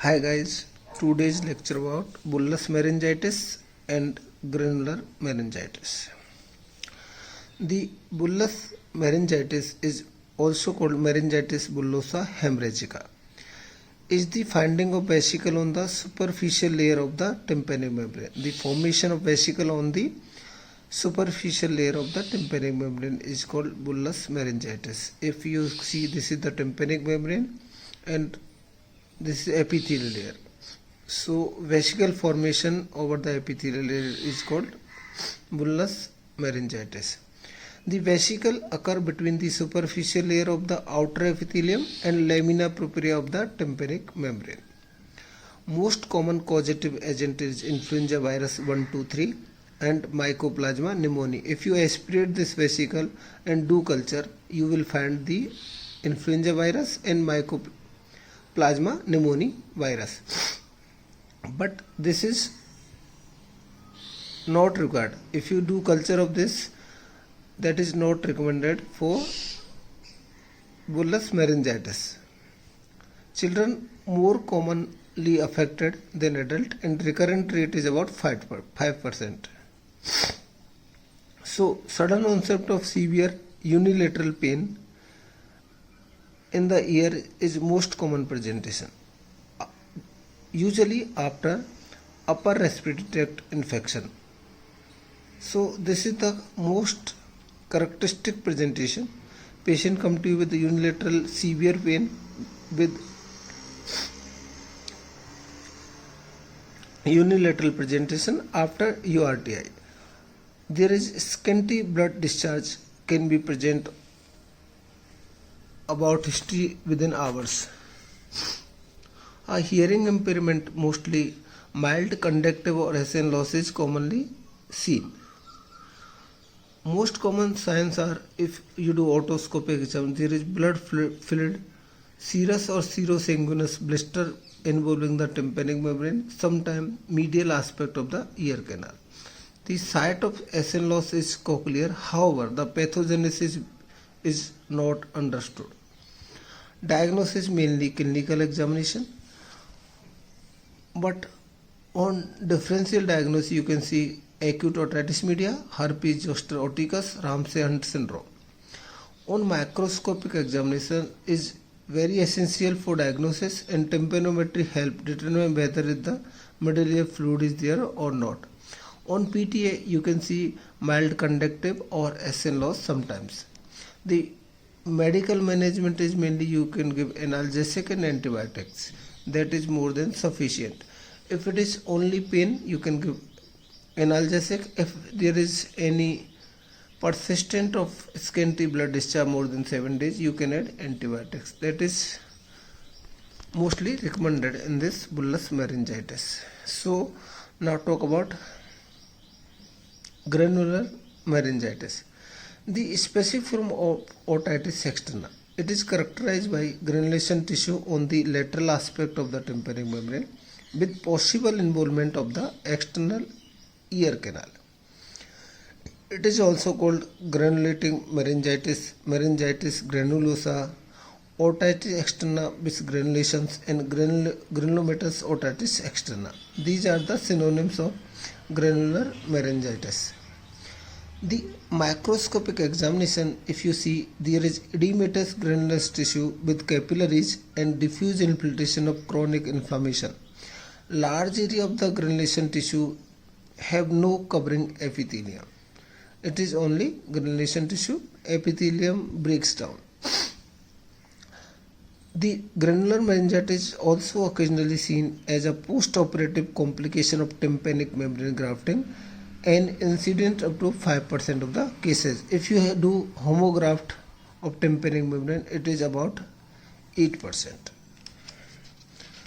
Hi guys, today's lecture about bullous meningitis and granular meningitis. The bullous meningitis is also called meningitis bullosa hemorrhagica. Is the finding of vesicle on the superficial layer of the tympanic membrane. The formation of vesicle on the superficial layer of the tympanic membrane is called bullous meningitis. If you see, this is the tympanic membrane and this is epithelial layer. So vesicle formation over the epithelial layer is called bullous meningitis. The vesicle occur between the superficial layer of the outer epithelium and lamina propria of the tympanic membrane. Most common causative agent is influenza virus 123 and Mycoplasma pneumoniae. If you aspirate this vesicle and do culture, you will find the influenza virus and Mycoplasma pneumoniae virus. But this is not required. If you do culture of this, that is not recommended for bullous meningitis. Children more commonly affected than adult and recurrent rate is about 5%. So sudden onset of severe unilateral pain in the ear is most common presentation, usually after upper respiratory tract infection. So this is the most characteristic presentation. Patient come to you with unilateral severe pain with unilateral presentation after URTI. There is scanty blood discharge can be present about history within hours. A hearing impairment, mostly mild conductive or SN loss, is commonly seen. Most common signs are, if you do otoscopic exam, there is blood filled serous or serosanguinous blister involving the tympanic membrane, sometimes medial aspect of the ear canal. The site of SN loss is cochlear, however, the pathogenesis is not understood. Diagnosis mainly clinical examination, but on differential diagnosis you can see acute otitis media, herpes zoster oticus, Ramsay-Hunt syndrome. On microscopic examination is very essential for diagnosis, and tympanometry help determine whether the medullary fluid is there or not. On PTA you can see mild conductive or SN loss sometimes. The medical management is mainly you can give analgesic and antibiotics. That is more than sufficient. If it is only pain, you can give analgesic. If there is any persistent of scanty blood discharge more than 7 days, you can add antibiotics. That is mostly recommended in this bullous meningitis. So now talk about granular meningitis. The specific form of otitis externa. It is characterized by granulation tissue on the lateral aspect of the tympanic membrane with possible involvement of the external ear canal. It is also called granulating meningitis, meningitis granulosa, otitis externa with granulations, and granulomatous otitis externa. These are the synonyms of granular meningitis. The microscopic examination, if you see, there is edematous granulous tissue with capillaries and diffuse infiltration of chronic inflammation. Large area of the granulation tissue have no covering epithelium. It is only granulation tissue. Epithelium breaks down. The granular meningitis is also occasionally seen as a post-operative complication of tympanic membrane grafting, and incident up to 5% of the cases. If you do homograft of tympanic membrane, it is about 8%.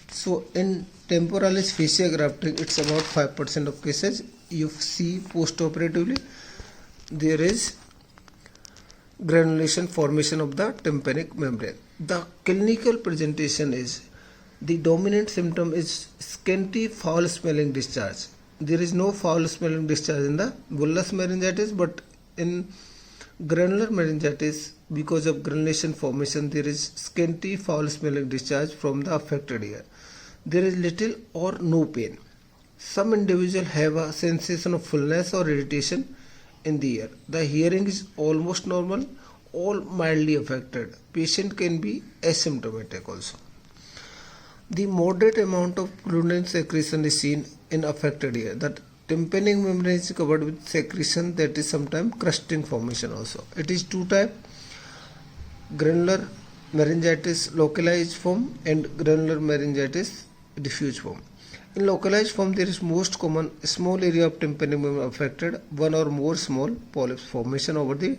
So in temporalis fascia grafting, it's about 5% of cases. You see post-operatively there is granulation formation of the tympanic membrane. The clinical presentation is, the dominant symptom is scanty foul smelling discharge. There is no foul smelling discharge in the bullous meningitis, but in granular meningitis, because of granulation formation, there is scanty foul smelling discharge from the affected ear. there is little or no pain. Some individuals have a sensation of fullness or irritation in the ear. The hearing is almost normal or mildly affected. Patient can be asymptomatic also. The moderate amount of fluid secretion is seen in affected ear. The tympanic membrane is covered with secretion that is sometimes crusting formation also. It is two types: granular meningitis localized form and granular meningitis diffuse form. In localized form, there is most common small area of tympanic membrane affected, one or more small polyps formation over the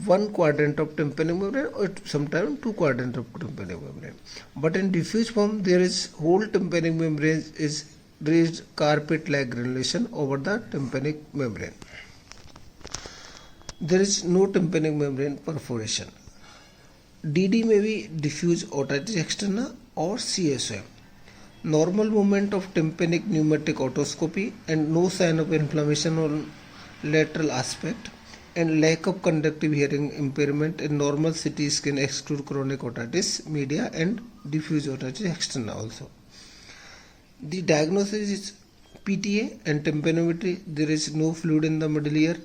one quadrant of tympanic membrane or sometimes two quadrants of tympanic membrane. But in diffuse form, there is whole tympanic membrane is raised carpet-like granulation over the tympanic membrane. There is no tympanic membrane perforation. DD may be diffuse otitis externa or CSOM. Normal movement of tympanic pneumatic otoscopy and no sign of inflammation on lateral aspect, and lack of conductive hearing impairment in normal CT scan exclude chronic otitis media and diffuse otitis externa also. The diagnosis is PTA and tympanometry. There is no fluid in the middle ear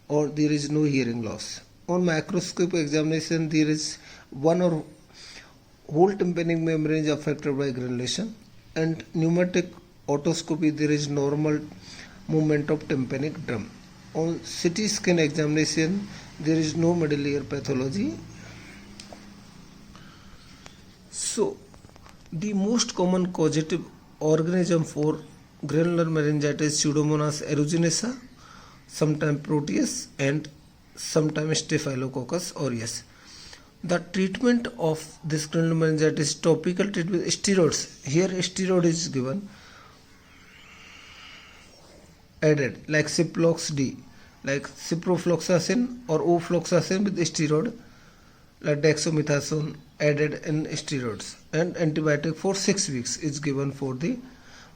or there is no hearing loss. On microscope examination, there is one or whole tympanic membrane is affected by granulation, and pneumatic otoscopy there is normal movement of tympanic drum. On CT scan examination, there is no middle ear pathology. So, the most common causative organism for granular meningitis Pseudomonas aeruginosa, sometimes Proteus and sometimes Staphylococcus aureus. The treatment of this granular meningitis, topical treatment, steroids. Here steroid is given added like Ciplox D, like ciprofloxacin or ofloxacin with steroid, like dexamethasone added in steroids, and antibiotic for 6 weeks is given for the,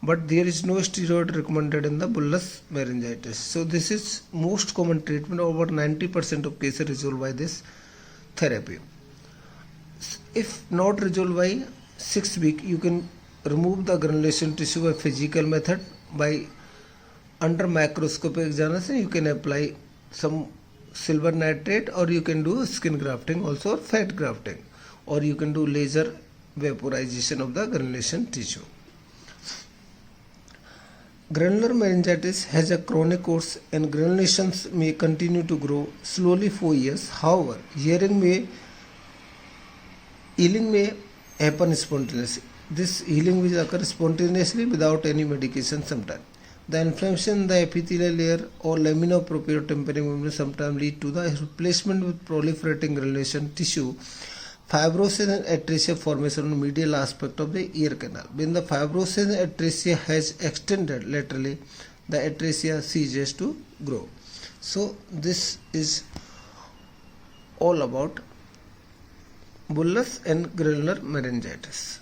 but there is no steroid recommended in the bullous meningitis. So this is most common treatment. Over 90% of cases resolved by this therapy. If not resolved by 6 weeks, you can remove the granulation tissue by physical method. By under microscopic examination, you can apply some silver nitrate, or you can do skin grafting also, or fat grafting, or you can do laser vaporization of the granulation tissue. Granular meningitis has a chronic course and granulations may continue to grow slowly for years. However, healing may happen spontaneously. This healing will occur spontaneously without any medication sometimes. The inflammation in the epithelial layer or lamina propria tympanic membrane sometimes lead to the replacement with proliferating granulation tissue, fibrosis and atresia formation on the medial aspect of the ear canal. When the fibrosis and atresia has extended laterally, the atresia ceases to grow. So this is all about bullous and granular meningitis.